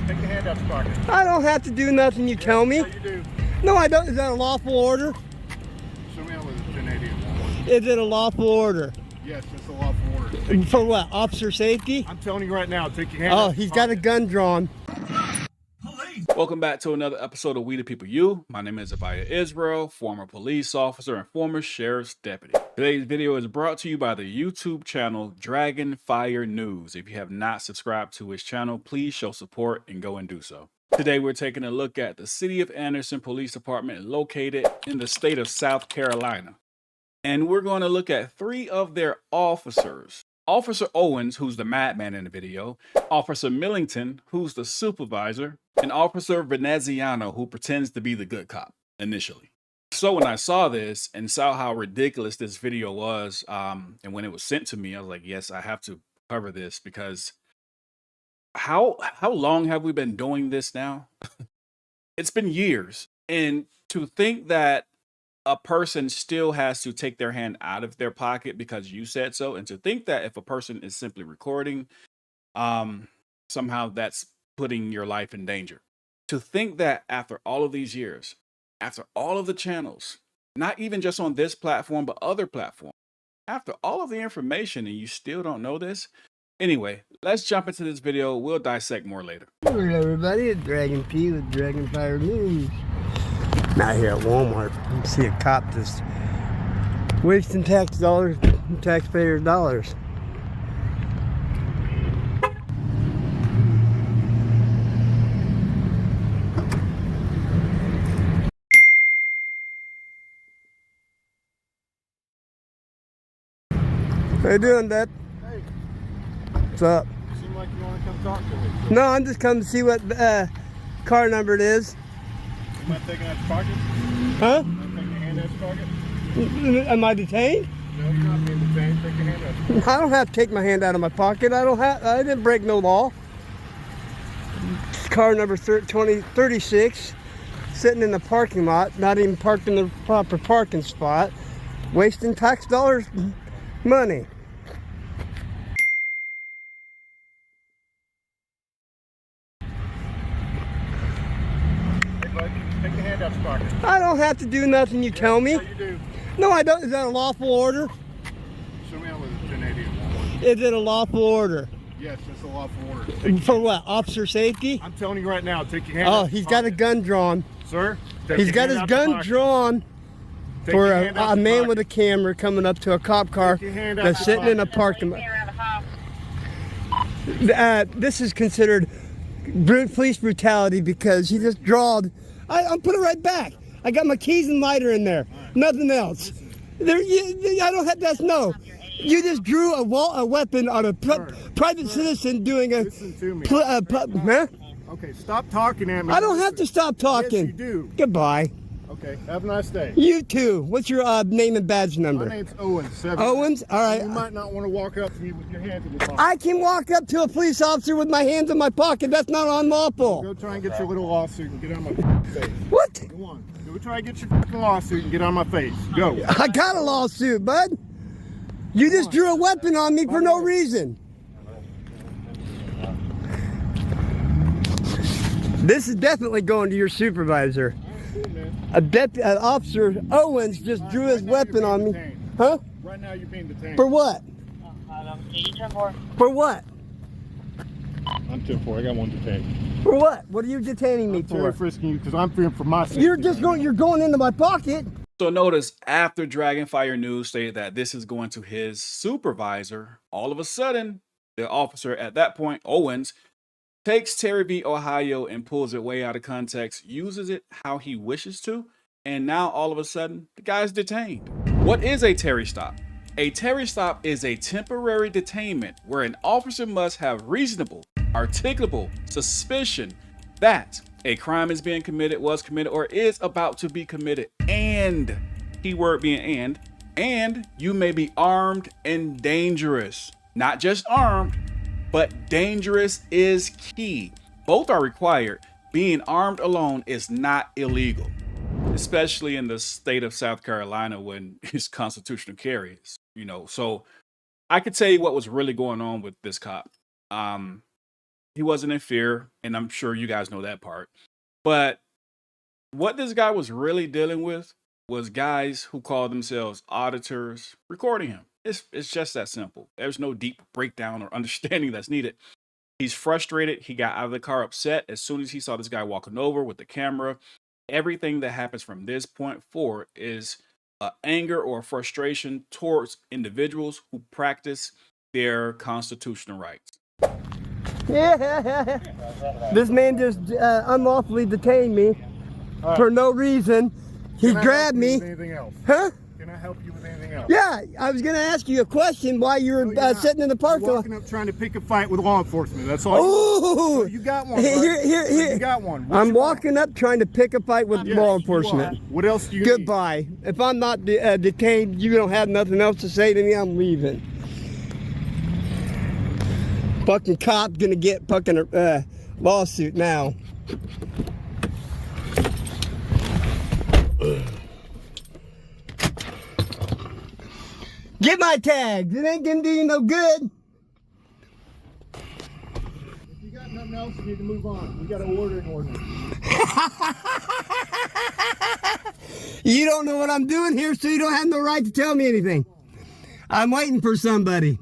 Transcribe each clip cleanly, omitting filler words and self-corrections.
Take your hand out your pocket. I don't have to do nothing you tell me. Yeah, you do. No, I don't. Is that a lawful order? Show me how with a 1080. Is it a lawful order? Yes, it's a lawful order. For what? Officer safety? I'm telling you right now, take your hand out Oh, your he's got a pocket. gun drawn. Welcome back to another episode of We the People You. My name is Abiyah Israel, former police officer and former sheriff's deputy. Today's video is brought to you by the YouTube channel Dragonfire News. If you have not subscribed to his channel, please show support and go and do so. Today we're taking a look at the City of Anderson Police Department located in the state of South Carolina. And we're going to look at 3 of their officers. Officer Owens, who's the madman in the video, Officer Millington, who's the supervisor, and Officer Veneziano, who pretends to be the good cop initially. So when I saw this and saw how ridiculous this video was, and when it was sent to me, I was like, yes, I have to cover this because how long have we been doing this now? It's been years. And to think that a person still has to take their hand out of their pocket because you said so, and to think that if a person is simply recording, somehow that's putting your life in danger. To think that after all of these years, after all of the channels, not even just on this platform, but other platforms, after all of the information and you still don't know this. Anyway, let's jump into this video. We'll dissect more later. Hello everybody, it's Dragon P with Dragonfire News. Not here at Walmart. You see a cop just wasting taxpayers' dollars. How you doing, Dad? Hey, What's up? you seem like you want to come talk to me. No, I'm just coming to see what car number it is. Am I taking out your pocket? Huh? Am I taking your hand out your pocket? Am I detained? No, you're not being detained. Take your hand out your pocket. I don't have to take my hand out of my pocket. I didn't break no law. Car number 2036, sitting in the parking lot, not even parked in the proper parking spot, wasting tax dollars money. Hey, bud, take your hand out your pocket. I don't have to do nothing you tell me. Yeah, you do. No, I don't. Is that a lawful order? Show me how with a 1080. Is it a lawful order? Yes, it's a lawful order. For what? Officer safety? I'm telling you right now, take your hand Oh, out your he's got a pocket. gun drawn. Sir, take He's your got hand his out your gun pocket. drawn Take for your a hand out your man pocket. with a camera coming up to a cop car Take your hand out that's your sitting in a pocket. parking lot. This is considered police brutality because he just drawed. I'll put it right back. I got my keys and lighter in there. Nothing else. I don't have. That's no. You just drew a weapon on a private citizen doing a. Listen to me. Huh? Okay, stop talking at me. I don't have to stop talking. Yes, you do. Goodbye. Okay, have a nice day. You too. What's your name and badge number? My name's Owens. 7. Owens? All right. You might not want to walk up to me with your hands in your pocket. I can walk up to a police officer with my hands in my pocket. That's not unlawful. Go try and get your little lawsuit and get out of my face. What? Go on. Go try and get your fucking lawsuit and get out of my face. Go. I got a lawsuit, bud. You just drew a weapon on me for no reason. This is definitely going to your supervisor. Officer Owens just drew his weapon on me. Huh? Right now you're being detained. For what? For what? I'm 2-4. I got one detained. For what? What are you detaining me Terry for? frisking you because I'm fearing for my safety. You're going into my pocket. So notice after Dragonfire News stated that this is going to his supervisor, all of a sudden, the officer at that point, Owens, takes Terry v. Ohio and pulls it way out of context, uses it how he wishes to, and now all of a sudden, the guy's detained. What is a Terry stop? A Terry stop is a temporary detainment where an officer must have reasonable, articulable suspicion that a crime is being committed, was committed, or is about to be committed, and, keyword being and you may be armed and dangerous. Not just armed, but dangerous is key. Both are required. Being armed alone is not illegal, especially in the state of South Carolina when it's constitutional carry, So I could tell you what was really going on with this cop. He wasn't in fear, and I'm sure you guys know that part. But what this guy was really dealing with was guys who call themselves auditors recording him. It's just that simple. There's no deep breakdown or understanding that's needed. He's frustrated. He got out of the car upset as soon as he saw this guy walking over with the camera. Everything that happens from this point forward is anger or frustration towards individuals who practice their constitutional rights. Yeah. This man just unlawfully detained me for no reason. He grabbed me. Anything else? Huh? Can I help you with anything else? Yeah, I was going to ask you a question while you were sitting in the parking lot. Walking up trying to pick a fight with law enforcement. That's all. Oh, you got one. Here. You got one. I'm walking up trying to pick a fight with law enforcement. What else do you Goodbye. If I'm not detained, you don't have nothing else to say to me, I'm leaving. Fucking cop gonna get fucking lawsuit now. Get my tags. It ain't gonna do you no good. If you got nothing else, you need to move on. We got an ordering ordinance. You don't know what I'm doing here, so you don't have no right to tell me anything. I'm waiting for somebody.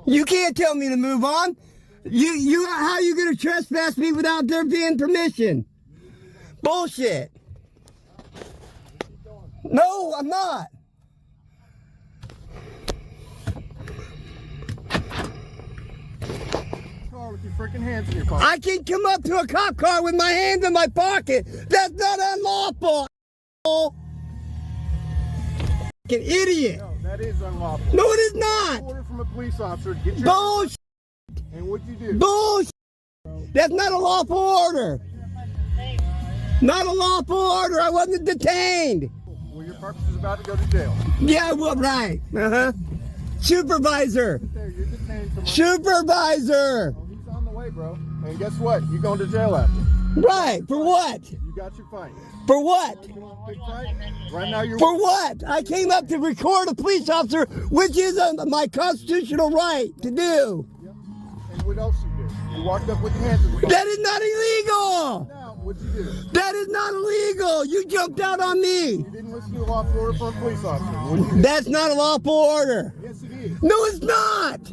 You can't tell me to move on. How are you gonna trespass me without there being permission? Bullshit. No, I'm not. With your freaking hands in your pocket. I can come up to a cop car with my hands in my pocket. That's not unlawful. Fucking idiot. No, that is unlawful. No, it is not. Order from a police officer to get your Bullshit. And what'd you do? Bullshit. That's not a lawful order. Not a lawful order. I wasn't detained. Well, your purpose is about to go to jail. Yeah, well, right. Supervisor. There, you're detained for Supervisor. Oh, he's on the way, bro. And guess what? You're going to jail after. Right. For what? You got your fight. For what? Big fight. Right now you're. For what? I came up to record a police officer, which is my constitutional right to do. Yep. And what else you did? You walked up with your hands in the pocket. That is not illegal. Now, what'd you do? That is not illegal. You jumped out on me. You didn't listen to a lawful order from a police officer. What'd you do? That's not a lawful order. Yes, it is. No, it's not.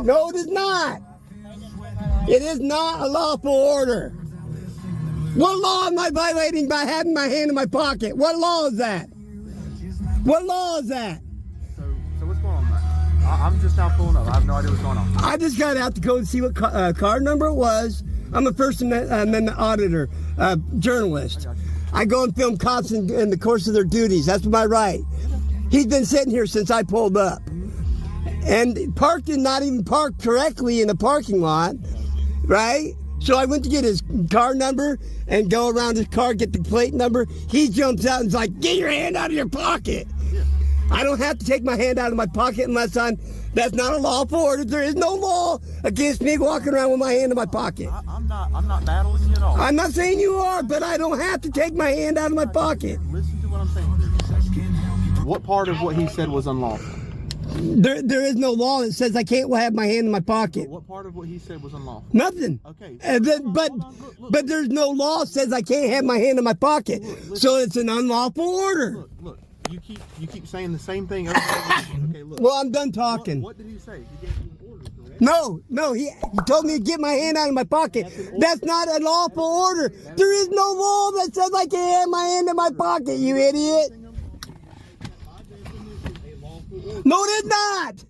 No, it is not. It is not a lawful order. What law am I violating by having my hand in my pocket? What law is that? What law is that? So what's going on, man? I'm just now pulling up. I have no idea what's going on. I just got out to go and see what car number it was. I'm a First Amendment auditor, journalist. I go and film cops in the course of their duties. That's my right. He's been sitting here since I pulled up. And parked and not even parked correctly in the parking lot, right? So I went to get his car number and go around his car, get the plate number. He jumps out and is like, get your hand out of your pocket. Yeah. I don't have to take my hand out of my pocket unless that's not a lawful order. There is no law against me walking around with my hand in my pocket. I'm not battling you at all. I'm not saying you are, but I don't have to take my hand out of my pocket. Listen to what I'm saying. What part of what he said was unlawful? There is no law that says I can't have my hand in my pocket. What part of what he said was unlawful? Nothing. Okay. But there's no law that says I can't have my hand in my pocket. So it's an unlawful order. Look. You keep saying the same thing over and over. Okay, look. Well, I'm done talking. What did he say? He gave you an order, correct? No, he told me to get my hand out of my pocket. That's not a lawful order. There is no law that says I can't have my hand in my pocket, you idiot. No, it is not.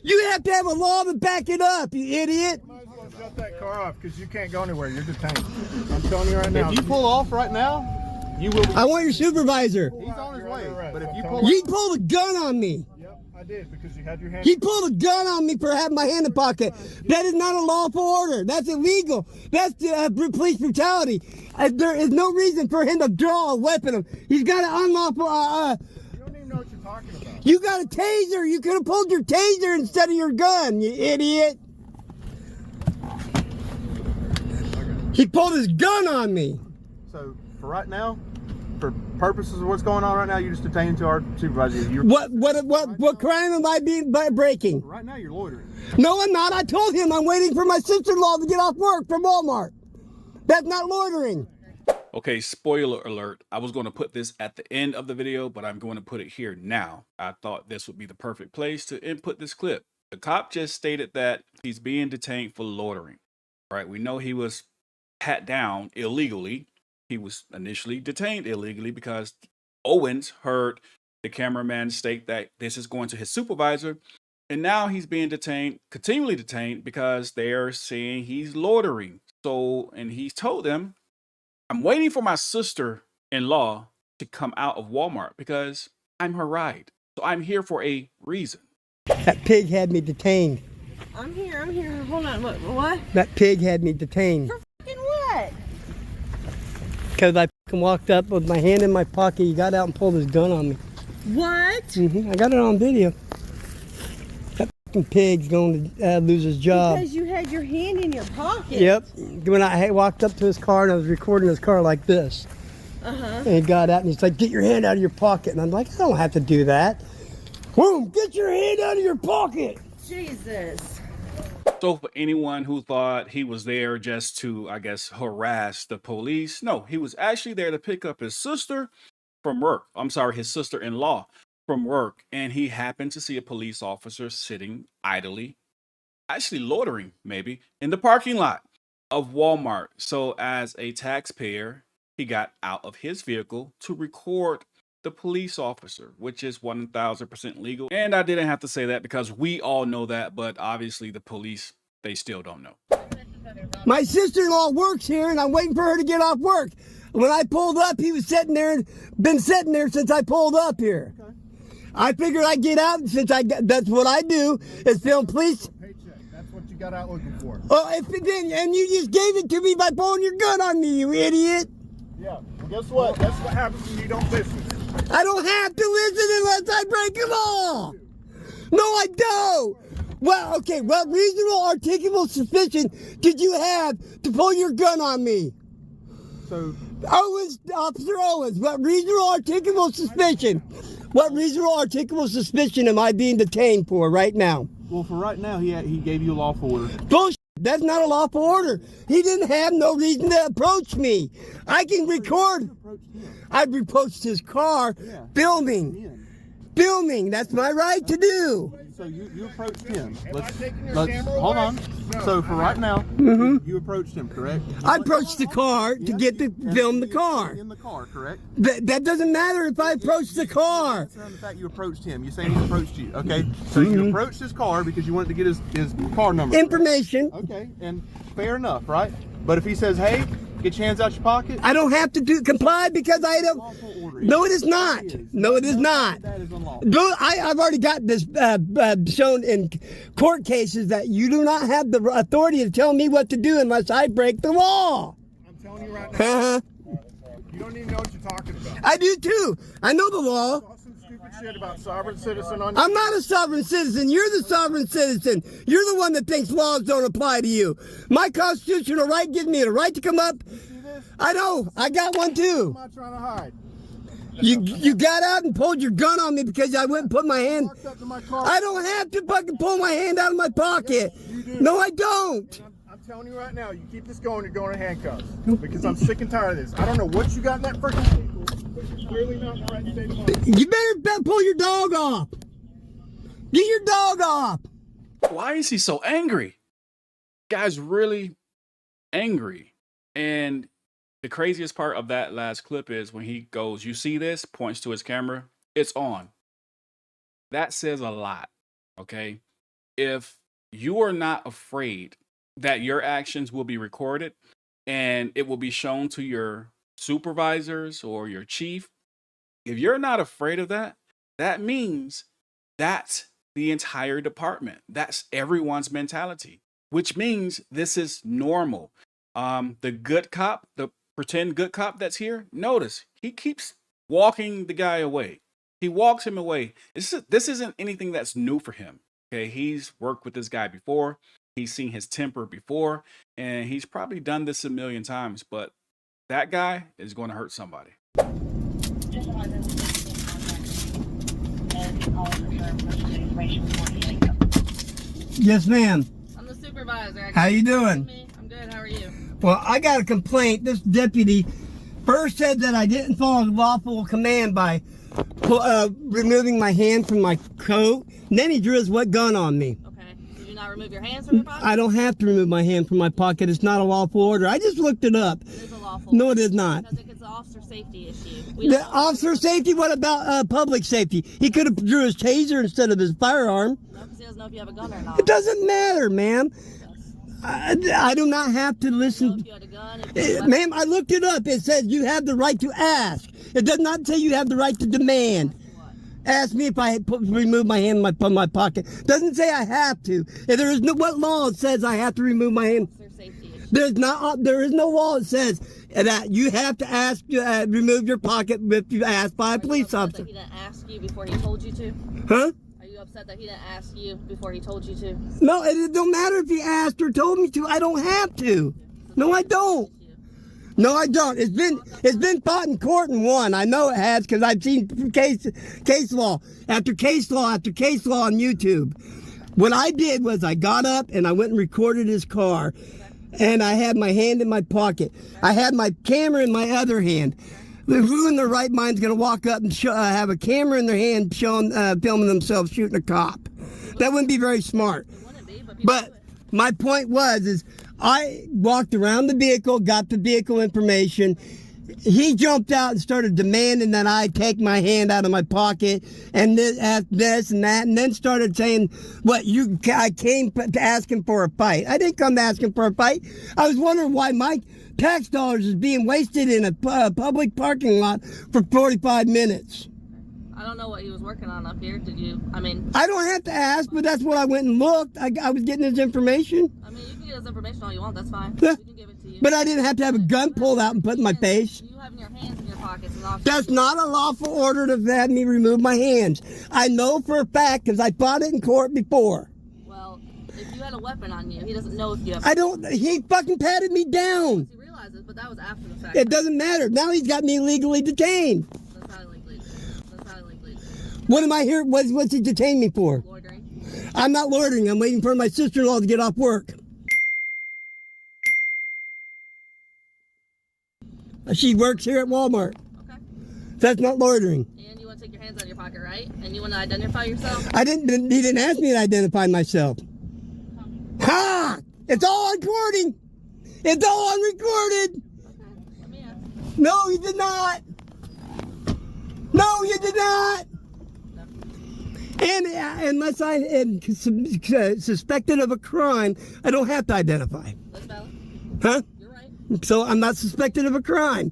You have to have a law to back it up, you idiot. Might as well shut that car off because you can't go anywhere. You're detained. I'm telling you right now. If you pull off right now, you will. I want your supervisor. He's on his way. Right. But if you Okay. pull He pulled a gun on me. Yep, I did because you had your hand. He pulled a gun on me for having my hand in the pocket. That is not a lawful order. That's illegal. That's police brutality. There is no reason for him to draw a weapon. He's got an unlawful. You don't even know what you're talking about. You got a taser. You could have pulled your taser instead of your gun, you idiot. Okay. He pulled his gun on me. So for right now, for purposes of what's going on right now, you're just detained to our supervisor. What crime am I breaking? Right now, you're loitering. No, I'm not. I told him I'm waiting for my sister-in-law to get off work from Walmart. That's not loitering. Okay, spoiler alert. I was going to put this at the end of the video, but I'm going to put it here now. I thought this would be the perfect place to input this clip. The cop just stated that he's being detained for loitering, right? We know he was pat down illegally. He was initially detained illegally because Owens heard the cameraman state that this is going to his supervisor. And now he's being detained, continually detained, because they're saying he's loitering. So, and he's told them, I'm waiting for my sister-in-law to come out of Walmart because I'm her ride. So I'm here for a reason. That pig had me detained. I'm here. Hold on. What? That pig had me detained. For fucking what? Because I fucking walked up with my hand in my pocket. He got out and pulled his gun on me. What? I got it on video. That fucking pig's going to lose his job. Because you had your hand in your pocket. Yep. When I walked up to his car and I was recording his car like this. And he got out and he's like, get your hand out of your pocket. And I'm like, I don't have to do that. Boom, get your hand out of your pocket. Jesus. So for anyone who thought he was there just to, I guess, harass the police, no, he was actually there to pick up his sister from work. I'm sorry, his sister-in-law from work. And he happened to see a police officer sitting idly, actually loitering maybe, in the parking lot of Walmart. So as a taxpayer, he got out of his vehicle to record the police officer, which is 1000% legal. And I didn't have to say that because we all know that, but obviously the police, they still don't know. My sister-in-law works here and I'm waiting for her to get off work. When I pulled up, he was sitting there and been sitting there since I pulled up here. Okay. I figured I'd get out since that's what I do is film police. Paycheck. That's what you got out looking for. Oh, and you just gave it to me by pulling your gun on me, you idiot. Yeah. Well, guess what? That's what happens when you don't listen. I don't have to listen unless I break the law. No, I don't. Well, okay, what reasonable articulable suspicion did you have to pull your gun on me? So, Officer Owens, what reasonable articulable suspicion? What reasonable articulable suspicion am I being detained for right now? well, for right now, he gave you a lawful order. Bullshit. That's not a lawful order. He didn't have no reason to approach me. I can record. I approached his car, filming. Filming. That's my right to do. So you approached him. Let's Hold on. So for right now, you approached him, correct? I approached the car to get to film the car. In the car, correct? That doesn't matter if I approach the car. That's not the fact you approached him. You're saying he approached you, okay? So you approached his car because you wanted to get his car number. Information. Okay, and fair enough, right? But if he says, hey, get your hands out your pocket. I don't have to comply because I don't. No, it is not. No, it is not. That is unlawful. I've already got this shown in court cases that you do not have the authority to tell me what to do unless I break the law. I'm telling you right now, you don't even know what you're talking about. I do too. I know the law. Saw some stupid shit about sovereign citizen on. I'm not a sovereign citizen. You're the sovereign citizen. You're the one that thinks laws don't apply to you. My constitutional right gives me the right to come up. I know. I got one too. I'm not trying to hide. You got out and pulled your gun on me because I went and put my hand. Walked up to my car. I don't have to fucking pull my hand out of my pocket. Yes, you do. No, I don't. I'm telling you right now, you keep this going, you're going to handcuffs. Because I'm sick and tired of this. I don't know what you got in that freaking vehicle, but you're clearly not in the right state of mind. You better pull your dog off. Get your dog off. Why is he so angry? Guy's really angry. And the craziest part of that last clip is when he goes, you see this, points to his camera, it's on. That says a lot, okay? If you are not afraid that your actions will be recorded and it will be shown to your supervisors or your chief, if you're not afraid of that, that means that's the entire department. That's everyone's mentality, which means this is normal. The good cop, the pretend good cop that's here, notice he keeps walking the guy away. He walks him away. This isn't anything that's new for him. Okay, he's worked with this guy before. He's seen his temper before, and he's probably done this a million times, but that guy is going to hurt somebody. Yes, ma'am. I'm the supervisor. How you doing? I'm good. How are you? Well, I got a complaint. This deputy first said that I didn't follow the lawful command by removing my hand from my coat. And then he drew his wet gun on me. Okay. Did you not remove your hands from your pocket? I don't have to remove my hand from my pocket. It's not a lawful order. I just looked it up. It is a lawful. No, it is not. Because it's an officer safety issue. The officer safety? What about public safety? He could have drew his taser instead of his firearm. No, because he doesn't know if you have a gun or not. It doesn't matter, ma'am. I do not have to listen. If you had a gun, if you had a Ma'am, I looked it up. It says you have the right to ask. It does not say you have the right to demand. Ask me if I remove my hand from my pocket. Doesn't say I have to. If there is no what law says I have to remove my hand. officer safety issue. There is no law that says that you have to ask remove your pocket if you asked by a police Are you upset officer. that he didn't ask you before he told you to? Huh? Are you upset that he didn't ask you before he told you to? No, it don't matter if he asked or told me to. I don't have to. No, I don't. No, I don't. It's been fought in court and won. I know it has because I've seen case law after case law after case law on YouTube. What I did was I got up and I went and recorded his car, and I had my hand in my pocket. I had my camera in my other hand. Who in their right mind is going to walk up and have a camera in their hand showing, filming themselves shooting a cop? That wouldn't be very smart. It wouldn't be, but people do But it. my point was I walked around the vehicle, got the vehicle information. He jumped out and started demanding that I take my hand out of my pocket and this and that, and then started saying, I came to asking for a fight. I didn't come asking for a fight. I was wondering why my tax dollars is being wasted in a public parking lot for 45 minutes. I don't know what he was working on up here. Did you? I don't have to ask, but that's what I went and looked. I was getting his information. I mean, you can get his information all you want. That's fine. Yeah. We can give it to you. But I didn't have to have a gun pulled out and put in my face. You having your hands in your pockets is not. That's not a lawful order to have me remove my hands. I know for a fact because I fought it in court before. Well, if you had a weapon on you, he doesn't know if you have. He fucking patted me down. He realizes, but that was after the fact. It doesn't matter. Now he's got me illegally detained. That's not illegally. That's not illegally. What am I here? What's he detained me for? Loitering. I'm not loitering. I'm waiting for my sister-in-law to get off work. She works here at Walmart. Okay. That's not loitering. And you want to take your hands out of your pocket, right? And you want to identify yourself? He didn't ask me to identify myself. Ha! It's all recording. It's all on recorded. Okay. Let me ask. No, you did not. No, you did not. And unless I am suspected of a crime, I don't have to identify. That's valid. Huh? You're right. So I'm not suspected of a crime.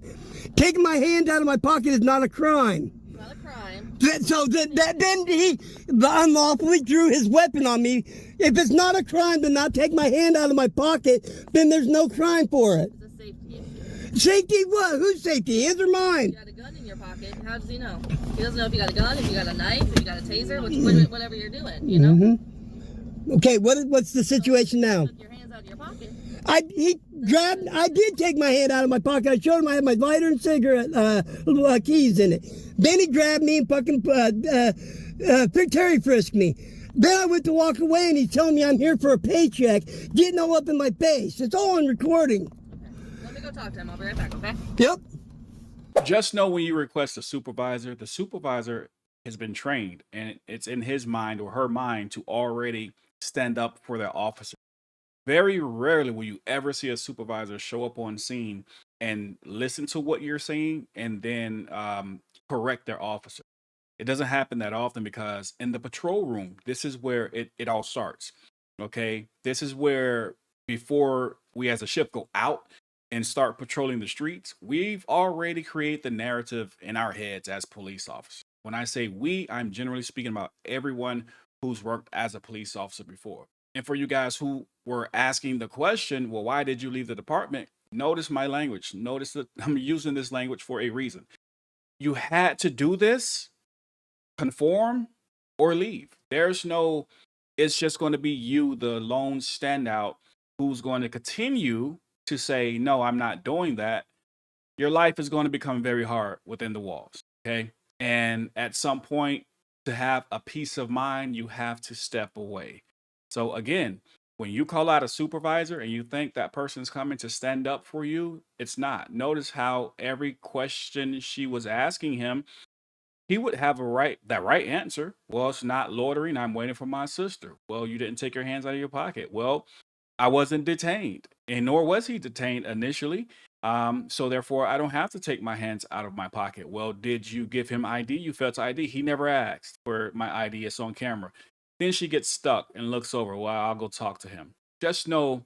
Taking my hand out of my pocket is not a crime. It's not a crime. Then he unlawfully drew his weapon on me. If it's not a crime to not take my hand out of my pocket, then there's no crime for it. It's a safety issue. Safety what? Whose safety? His or mine? You got a gun in your pocket. How does he know? He doesn't know if you got a gun, if you got a knife, if you got a taser, whatever you're doing. You know. Mm-hmm. Okay, what's the situation now? Took your hands out of your pocket. I did take my hand out of my pocket. I showed him I had my lighter and cigarette keys in it. Then he grabbed me and fucking Terry frisked me. Then I went to walk away and he's telling me I'm here for a paycheck, getting all up in my face. It's all on recording. Okay. Let me go talk to him. I'll be right back, okay? Yep. Just know when you request a supervisor, the supervisor has been trained and it's in his mind or her mind to already stand up for their officer. Very rarely will you ever see a supervisor show up on scene and listen to what you're saying and then correct their officer. It doesn't happen that often because in the patrol room, this is where it all starts. Okay. This is where before we as a shift go out and start patrolling the streets, we've already created the narrative in our heads as police officers. When I say we, I'm generally speaking about everyone who's worked as a police officer before. And for you guys who were asking the question, well, why did you leave the department? Notice my language. Notice that I'm using this language for a reason. You had to do this, conform, or leave. There's no, it's just going to be you, the lone standout, who's going to continue to say, no, I'm not doing that. Your life is going to become very hard within the walls. Okay. And at some point, to have a peace of mind, you have to step away. So again, when you call out a supervisor and you think that person's coming to stand up for you, it's not. Notice how every question she was asking him, he would have that right answer. Well, it's not loitering. I'm waiting for my sister. Well, you didn't take your hands out of your pocket. Well, I wasn't detained, and nor was he detained initially. So therefore, I don't have to take my hands out of my pocket. Well, did you give him ID? You failed to ID. He never asked for my ID. It's on camera. Then she gets stuck and looks over. Well, I'll go talk to him. Just know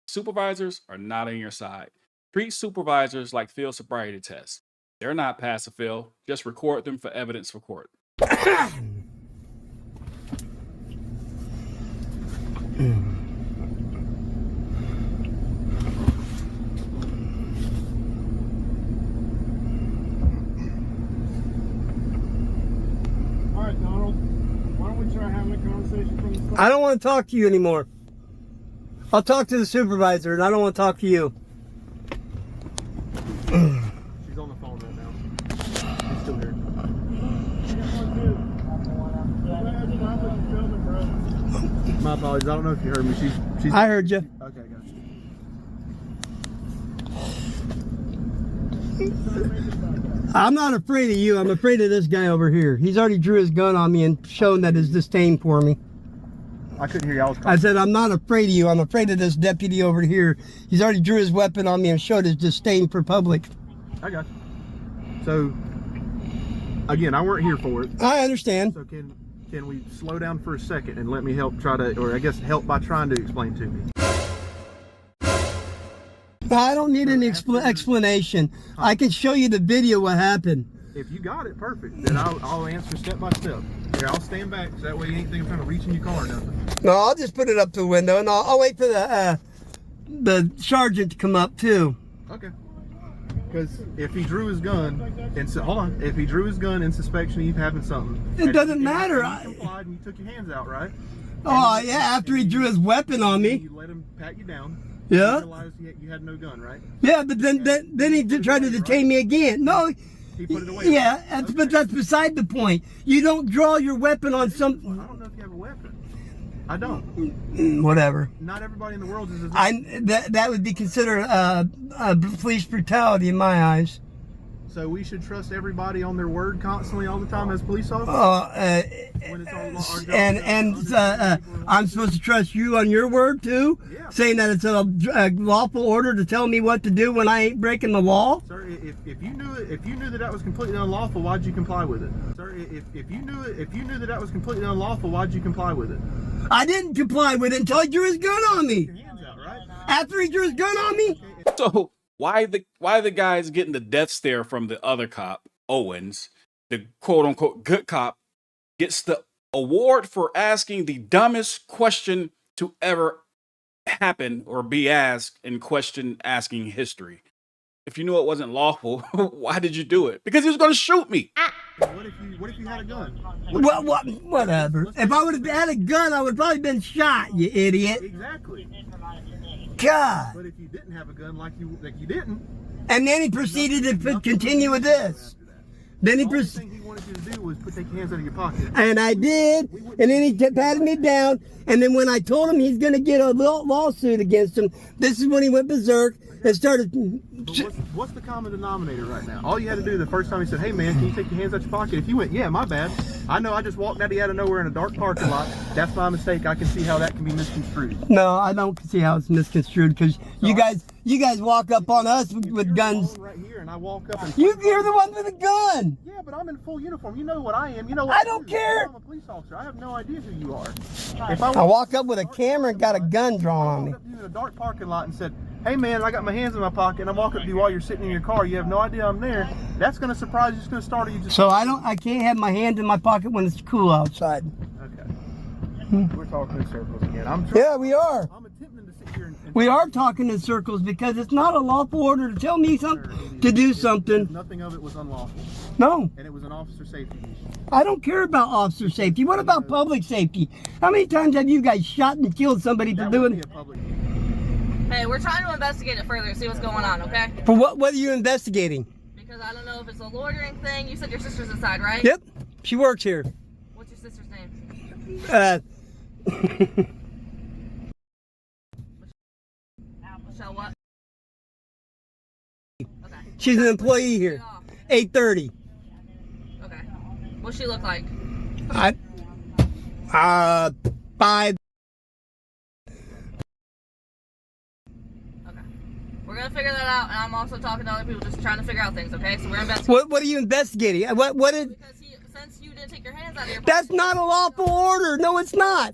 supervisors are not on your side. Treat supervisors like field sobriety tests. They're not pass or fail. Just record them for evidence for court. All right, Donald. Why don't we try having a conversation from the start? I don't want to talk to you anymore. I'll talk to the supervisor, and I don't want to talk to you. She's on the phone right now. She's still here. My apologies. I don't know if you heard me. She's. I heard you. Okay, gotcha. I'm not afraid of you. I'm afraid of this guy over here. He's already drew his gun on me and shown that his disdain for me. I couldn't hear you. I said, I'm not afraid of you. I'm afraid of this deputy over here. He's already drew his weapon on me and showed his disdain for public. I got you. So, again, I weren't here for it. I understand. So can we slow down for a second and let me help help by trying to explain to me? I don't need an explanation. I can show you the video what happened. If you got it, perfect. Then I'll answer step by step. Here, I'll stand back so that way you ain't thinking I'm trying to reach in your car or nothing. No, I'll just put it up to the window and I'll wait for the sergeant to come up too. Okay. Because if he drew his gun and hold on, if he drew his gun in suspicion of you having something, It doesn't matter. You complied and you took your hands out, right? Oh yeah, after he drew his weapon on me. You let him pat you down. Yeah. You realized you had no gun, right? Yeah, but then he tried to detain me again. No. He put it away. Yeah, but that's beside the point. You don't draw your weapon on some. I don't know if you have a weapon. I don't. Whatever. Not everybody in the world is. That would be considered police brutality in my eyes. So we should trust everybody on their word constantly all the time as police officers. When it's all I'm supposed to trust you on your word too, Yeah. saying that it's a lawful order to tell me what to do when I ain't breaking the law. Sir, if you knew that was completely unlawful, why'd you comply with it? Sir, if you knew that was completely unlawful, why'd you comply with it? I didn't comply with it until he drew his gun on me. Your hands out, right? After he drew his gun on me. So why the guy's getting the death stare from the other cop, Owens, the quote unquote good cop, gets the award for asking the dumbest question to ever happen or be asked in question asking history. If you knew it wasn't lawful, why did you do it? Because he was going to shoot me. What if you had a gun? Whatever. If I would have had a gun, I would have probably been shot, you idiot. Exactly. God. But if you didn't have a gun like you didn't, And then he proceeded to continue with this. Then he the only proceeded. thing he wanted you to do was take your hands out of your pocket. And I did, and then he patted me down, and then when I told him he's going to get a lawsuit against him, this is when he went berserk and started. But what's the common denominator right now? All you had to do the first time he said, "Hey man, can you take your hands out your pocket?" If you went, "Yeah, my bad. I know I just walked out of nowhere in a dark parking lot. That's my mistake. I can see how that can be misconstrued." No, I don't see how it's misconstrued because you guys walk up on us with guns. Right here, and I walk up and You're the one with a gun. yeah, but I'm in full uniform. You know what I am. You know what I don't care. I'm a police officer. I have no idea who you are. If I walk up with a camera and got a gun drawn on me. I walked up to you in a dark parking lot and said, "Hey man, I got my hands in my pocket," and I walk up to you while you're sitting in your car. You have no idea I'm there. That's going to surprise you. It's going to startle you. Just So I can't have my hand in my pocket when it's cool outside. okay. We're talking in circles again. Yeah, we are. I'm attempting to sit here and We are talking in circles because it's not a lawful order to tell me something to do something. Nothing of it was unlawful, No, and it was an officer safety issue. I don't care about officer safety. What about public safety? How many times have you guys shot and killed somebody for That would be doing? a public. Hey, we're trying to investigate it further, see what's going on, okay? For what are you investigating? Because Because I don't know if it's a loitering thing. You said your sister's inside, right? Yep, she works here. What's your sister's name? Michelle what? Okay. She's an employee here. 8:30. Okay. What's she look like? 5. Okay. We're gonna figure that out, and I'm also talking to other people, just trying to figure out things. Okay, so we're investigating. What are you investigating? What did? Because since you didn't take your hands out of your That's not a lawful order. No, it's not.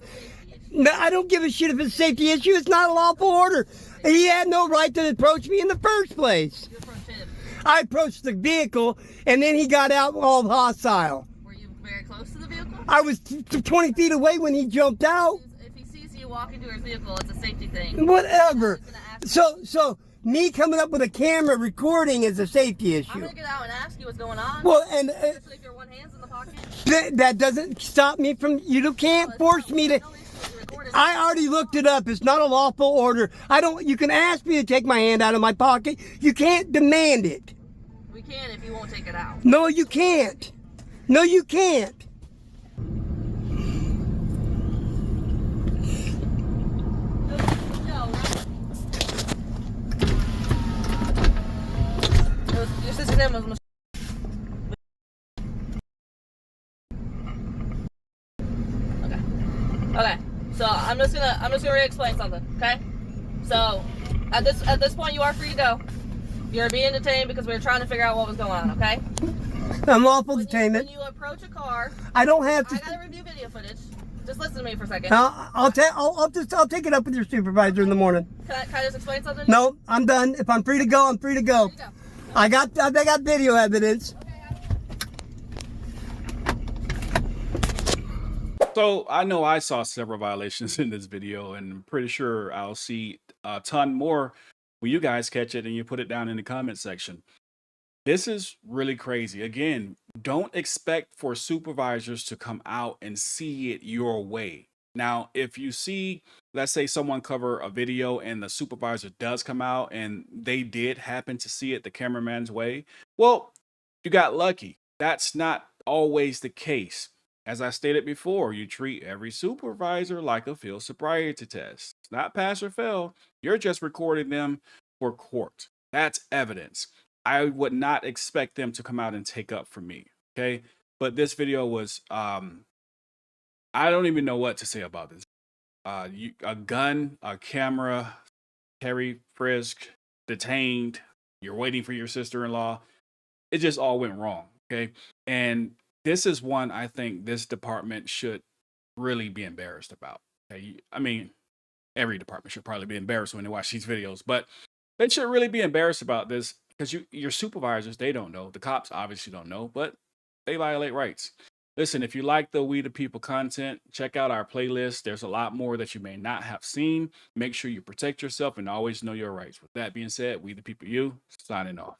No, I don't give a shit if it's a safety issue. It's not a lawful order. He had no right to approach me in the first place. You approached him. I approached the vehicle, and then he got out all hostile. Were you very close to the vehicle? I was 20 feet away when he jumped out. If he sees you walking to his vehicle, it's a safety thing. Whatever. He's gonna ask So me coming up with a camera recording is a safety I'm issue. gonna get out and ask you what's going on. Well, and Especially if your one hand's in the pocket. that doesn't stop me from. You can't force me to. No issue if you record it. I already looked it up. It's not a lawful order. I don't. You can ask me to take my hand out of my pocket. You can't demand it. We can if you won't take it out. No, you can't. No, you can't. Your sister's name was Michelle. Okay. So I'm just gonna re-explain something. Okay. So at this point, you are free to go. You're being detained because we were trying to figure out what was going on. Okay. Unlawful When detainment. you approach a car, I don't have I to. gotta review video footage. Just listen to me for a second. I'll take it up with your supervisor in the morning. Can I just explain something? No, I'm done. If I'm free to go, I'm free to go. Here you go. I got video evidence. So I know I saw several violations in this video, and I'm pretty sure I'll see a ton more when you guys catch it and you put it down in the comment section. This is really crazy. Again, don't expect for supervisors to come out and see it your way. Now, if you see, let's say someone cover a video and the supervisor does come out and they did happen to see it the cameraman's way, well, you got lucky. That's not always the case. As I stated before, you treat every supervisor like a field sobriety test. It's not pass or fail. You're just recording them for court. That's evidence. I would not expect them to come out and take up for me. Okay. But this video was, I don't even know what to say about this. A gun, a camera, Terry, Frisk, detained. You're waiting for your sister-in-law. It just all went wrong. Okay. And this is one I think this department should really be embarrassed about. Okay? I mean, every department should probably be embarrassed when they watch these videos, but they should really be embarrassed about this because your supervisors, they don't know. The cops obviously don't know, but they violate rights. Listen, if you like the We the People content, check out our playlist. There's a lot more that you may not have seen. Make sure you protect yourself and always know your rights. With that being said, We the People, you, signing off.